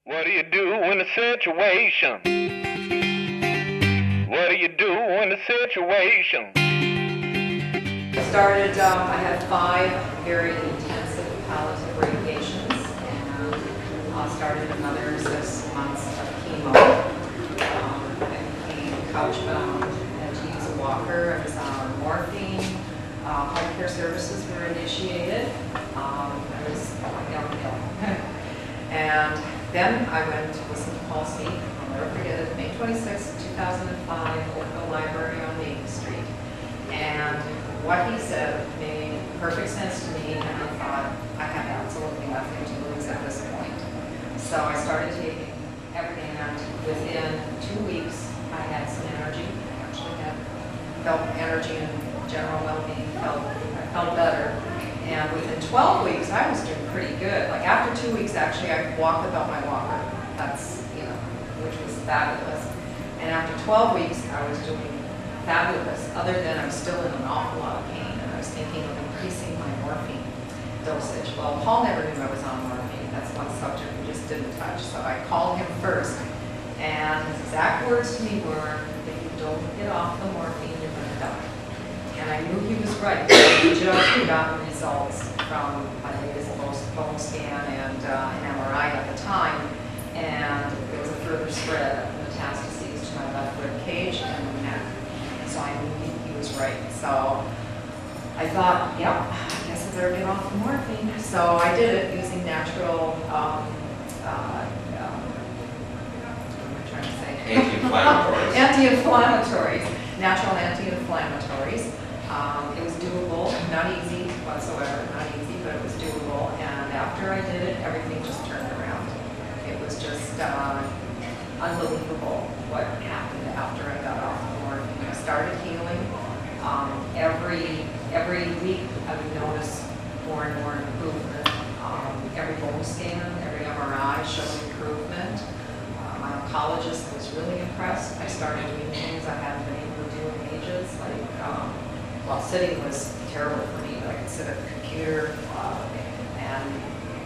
What do you do in a situation? What do you do in a situation? I had 5 very intensive palliative radiations, and started another 6 months of chemo. I became couch-bound, had to use a walker. I was on morphine. Home care services were initiated. I was downhill. And then I went to listen to Paul speak. I'll never forget it. May 26, 2005, Oakville Library on Main Street. And what he said made perfect sense to me, and I thought, I have absolutely nothing to lose at this point. So I started taking everything, and within 2 weeks, I had some energy. I actually felt energy and general well-being. I felt better. And within 12 weeks, I was doing pretty good. Like after 2 weeks, actually, I could walk without my walker. That's, which was fabulous. And after 12 weeks, I was doing fabulous, other than I was still in an awful lot of pain, and I was thinking of increasing my morphine dosage. Well, Paul never knew I was on morphine. That's one subject we just didn't touch. So I called him first, and his exact words to me were, if you don't get off the morphine, you're going to die. And I knew he was right. We just got results from my latest bone scan and an MRI at the time, and there was a further spread of metastases to my left rib cage and the neck. So I knew he was right. So I thought, yep, I guess I better get off the morphine. So I did it using natural, what am I trying to say? Anti-inflammatories. Anti-inflammatories, natural anti-inflammatories. It was doable, not easy whatsoever, not easy, but it was doable. And after I did it, everything just turned around. It was just unbelievable what happened after I got off the morphine. I started healing. Every week I would notice more and more improvement. Every bone scan, every MRI showed improvement. My oncologist was really impressed. I started doing things I hadn't been able to do in ages, like, well, sitting was terrible for me, but I could sit at the computer. And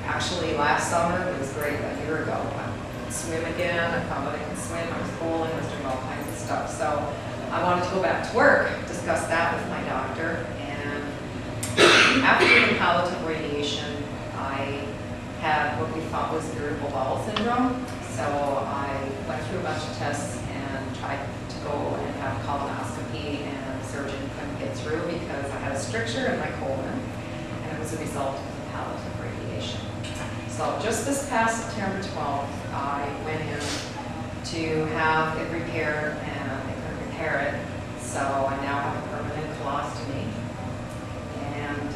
actually last summer, it was great, a year ago, I could swim again. I found that I could swim. I was bowling, I was doing all kinds of stuff. So I wanted to go back to work, discuss that with my doctor. And after the palliative radiation, I had what we thought was irritable bowel syndrome. So I went through a bunch of tests and tried to go and have colonoscopy, and the surgeon couldn't get through because I had a stricture in my colon, and it was a result of the palliative radiation. So just this past September 12th, I went in to have it repaired, and they couldn't repair it. So I now have a permanent colostomy. And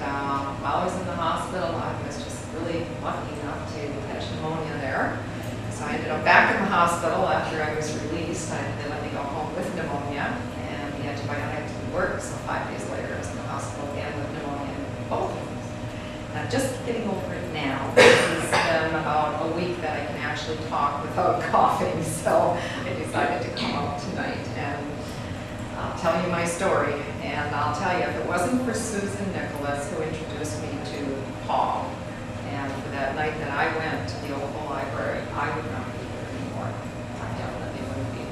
while I was in the hospital, I was just really lucky enough to catch pneumonia there. So I ended up back in the hospital after I was released. They let me go home with pneumonia, and the antibiotic didn't work. So 5 days later, I was in the hospital again with pneumonia in both of them. And I'm just getting over it now. It's been about a week that I can actually talk without coughing. So I decided to come up tonight and tell you my story. And I'll tell you, if it wasn't for Susan Nicholas, who introduced me to Paul, and for that night that I went to the Oakville Library, I would not be here anymore. I definitely wouldn't be.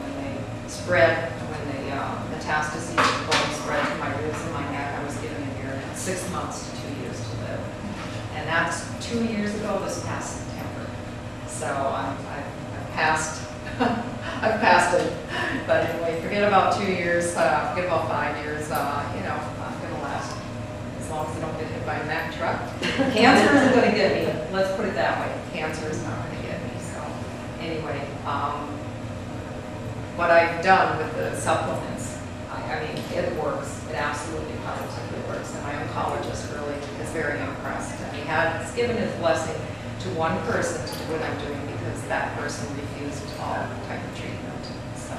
When the metastases of bone spread to my ribs and my neck, I was given a year and 6 months to 2 years to live. And that's 2 years ago, this past September. So I've passed, I've passed it. But anyway, forget about 2 years, forget about 5 years, I'm gonna last as long as I don't get hit by a Mack truck. Cancer isn't going to get me. Let's put it that way. Cancer is not going to get me. So anyway, what I've done with the supplements, I mean, it works. It absolutely positively works. And my oncologist really is very impressed. And he's given his blessing to one person to do what I'm doing, because that person refused all type of treatment. So,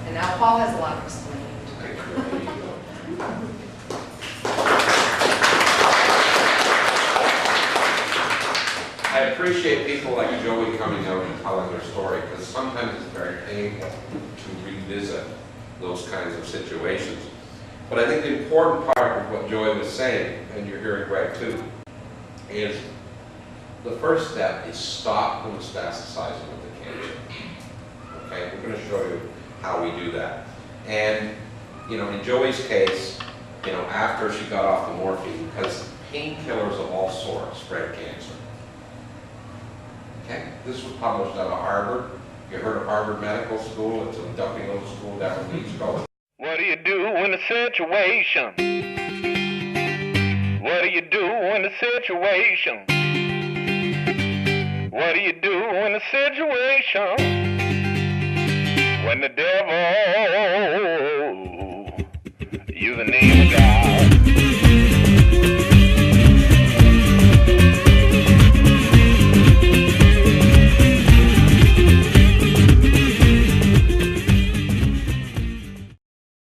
and now Paul has a lot of explaining to do. I appreciate people like Joey coming out and telling their story, because sometimes it's very painful to revisit those kinds of situations. But I think the important part of what Joey was saying, and you're hearing right too, is the first step is stop the metastasizing of the cancer. Okay, we're going to show you how we do that. And, you know, in Joey's case, you know, after she got off the morphine, because painkillers of all sorts spread cancer. Okay, this was published out of Harvard. You heard of Harvard Medical School? It's a dumpy little school down in the East Coast. What do you do in a situation? What do you do in a situation? What do you do in a situation when the devil, you the name of God?